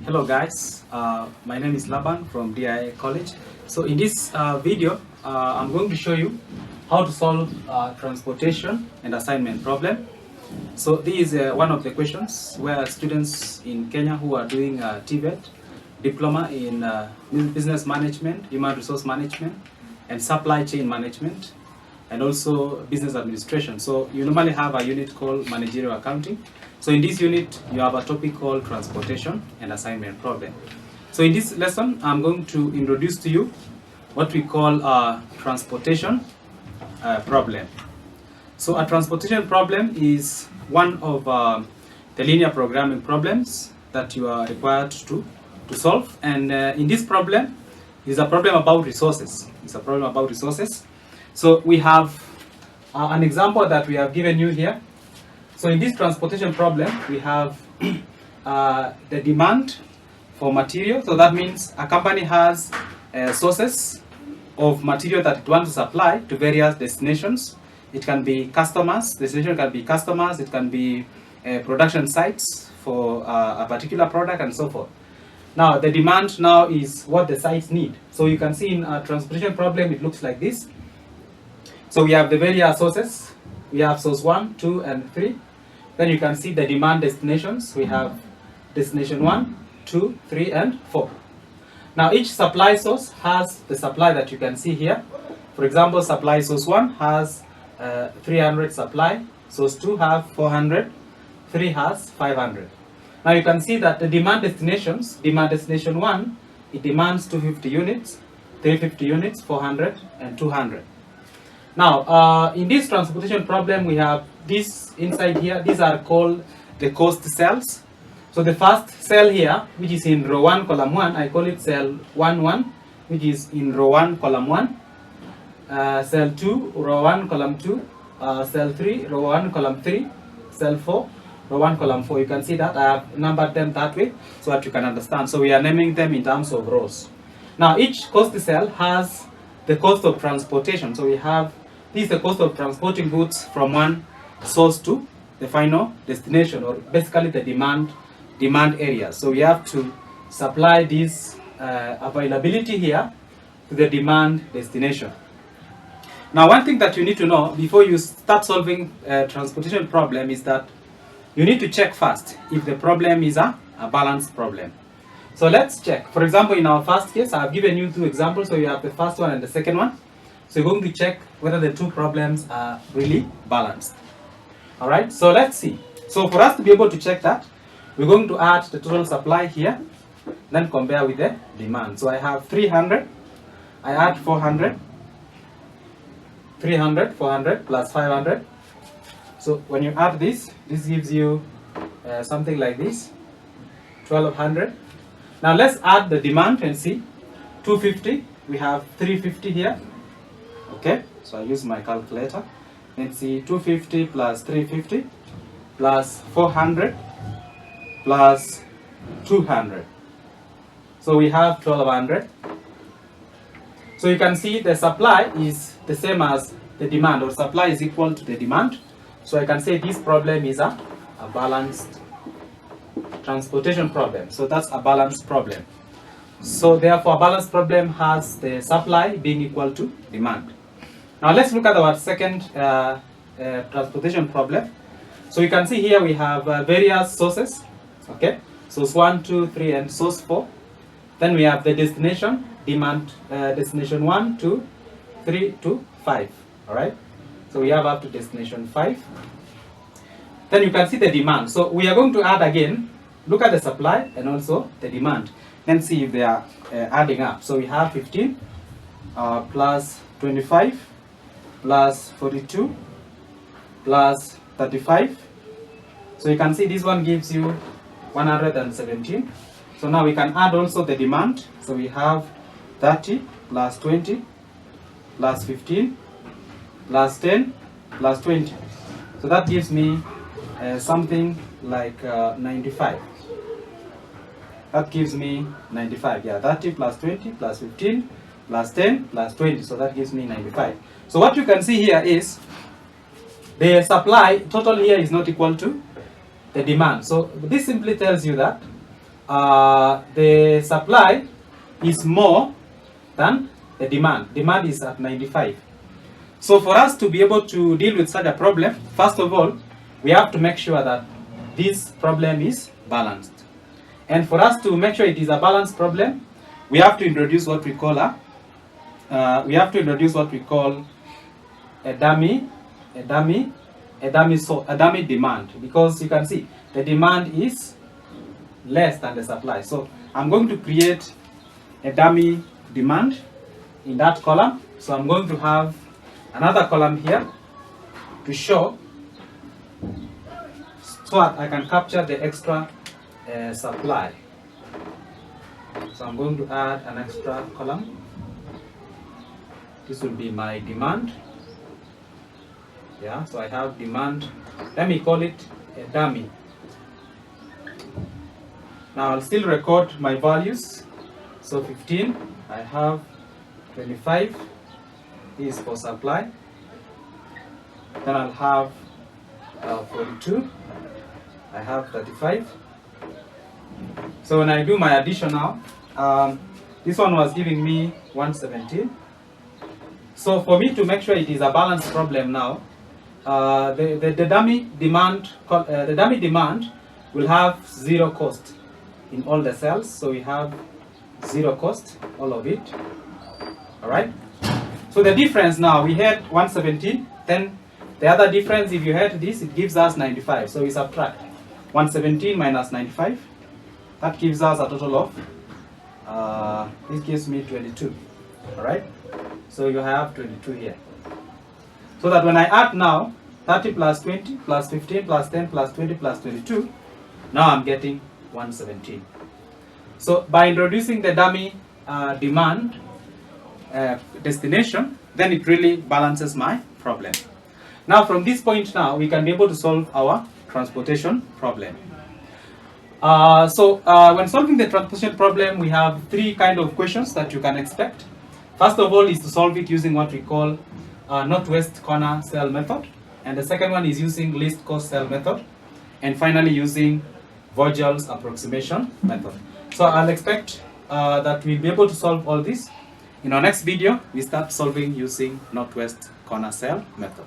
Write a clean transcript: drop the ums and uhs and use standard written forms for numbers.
Hello guys, my name is Laban from DIA College. So in this video, I'm going to show you how to solve transportation and assignment problem. So this is one of the questions where students in Kenya who are doing TVET, Diploma in Business Management, Human Resource Management, and Supply Chain Management, and also Business Administration. So you normally have a unit called Managerial Accounting. So in this unit, you have a topic called Transportation and Assignment Problem. So in this lesson, I'm going to introduce to you what we call a transportation problem. So a transportation problem is one of the linear programming problems that you are required to solve. And in this problem, is a problem about resources. It's a problem about resources. So we have an example that we have given you here. So in this transportation problem, we have the demand for material. So that means a company has sources of material that it wants to supply to various destinations. It can be customers, destination can be customers, it can be production sites for a particular product and so forth. Now the demand now is what the sites need. So you can see in a transportation problem, it looks like this. So we have the various sources. We have source 1, 2, and 3. Then you can see the demand destinations. We have destination 1, 2, 3, and 4. Now each supply source has the supply that you can see here. For example, supply source 1 has 300 supply, source 2 have 400, 3 has 500. Now you can see that the demand destinations, demand destination 1, it demands 250 units, 350 units, 400, and 200. Now, in this transportation problem, we have this inside here. These are called the cost cells. So the first cell here, which is in row 1, column 1, I call it cell 1, 1, which is in row 1, column 1. Cell 2, row 1, column 2. Cell 3, row 1, column 3. Cell 4, row 1, column 4. You can see that I have numbered them that way so that you can understand. So we are naming them in terms of rows. Now, each cost cell has the cost of transportation. So we have, this is the cost of transporting goods from one source to the final destination, or basically the demand area. So we have to supply this availability here to the demand destination. Now, one thing that you need to know before you start solving a transportation problem is that you need to check first if the problem is a balanced problem. So let's check. For example, in our first case, I have given you two examples. So you have the first one and the second one. So you're going to check whether the two problems are really balanced. All right, so let's see. So for us to be able to check that, we're going to add the total supply here, then compare with the demand. So I have 300, I add 400, 300, 400 plus 500. So when you add this gives you something like this, 1200. Now let's add the demand and see. 250, we have 350 here. Okay, so I use my calculator. Let's see, 250 plus 350 plus 400 plus 200. So we have 1200. So you can see the supply is the same as the demand, or supply is equal to the demand. So I can say this problem is a balanced transportation problem. So that's a balanced problem. So therefore, a balanced problem has the supply being equal to demand. Now let's look at our second transportation problem. So you can see here we have various sources. Okay, source 1, 2, 3, and source 4. Then we have the destination, demand destination 1, 2, 3 to 5. All right, so we have up to destination 5. Then you can see the demand. So we are going to add again, look at the supply and also the demand, then see if they are adding up. So we have 15 plus 25 plus 42 plus 35. So you can see this one gives you 117. So now we can add also the demand. So we have 30 plus 20 plus 15 plus 10 plus 20. So that gives me something like 95. That gives me 95. Yeah, 30 plus 20 plus 15 plus 10 plus 20. So that gives me 95. So what you can see here is the supply total here is not equal to the demand. So this simply tells you that the supply is more than the demand. Demand is at 95. So for us to be able to deal with such a problem, first of all, we have to make sure that this problem is balanced. And for us to make sure it is a balanced problem, we have to introduce what we call a dummy demand, because you can see the demand is less than the supply. So I'm going to create a dummy demand in that column. So I'm going to have another column here to show, so that I can capture the extra supply. So I'm going to add an extra column. This will be my demand. Yeah, so I have demand. Let me call it a dummy. Now I'll still record my values. So 15, I have 25 is for supply. Then I'll have 42, I have 35. So when I do my addition now, this one was giving me 117. So for me to make sure it is a balanced problem now, the dummy demand will have zero cost in all the cells. So we have zero cost, all of it. All right. So the difference now, we had 117, then the other difference, if you had this, it gives us 95. So we subtract 117 minus 95. That gives us a total of, this gives me 22. All right. So you have 22 here. So that when I add now, 30 plus 20 plus 15 plus 10 plus 20 plus 22, now I'm getting 117. So by introducing the dummy demand destination, then it really balances my problem. Now from this point now, we can be able to solve our transportation problem. When solving the transportation problem, we have three kind of questions that you can expect. First of all is to solve it using what we call northwest corner cell method. And the second one is using least cost cell method. And finally using Vogel's approximation method. So I'll expect that we'll be able to solve all this. In our next video, we start solving using northwest corner cell method.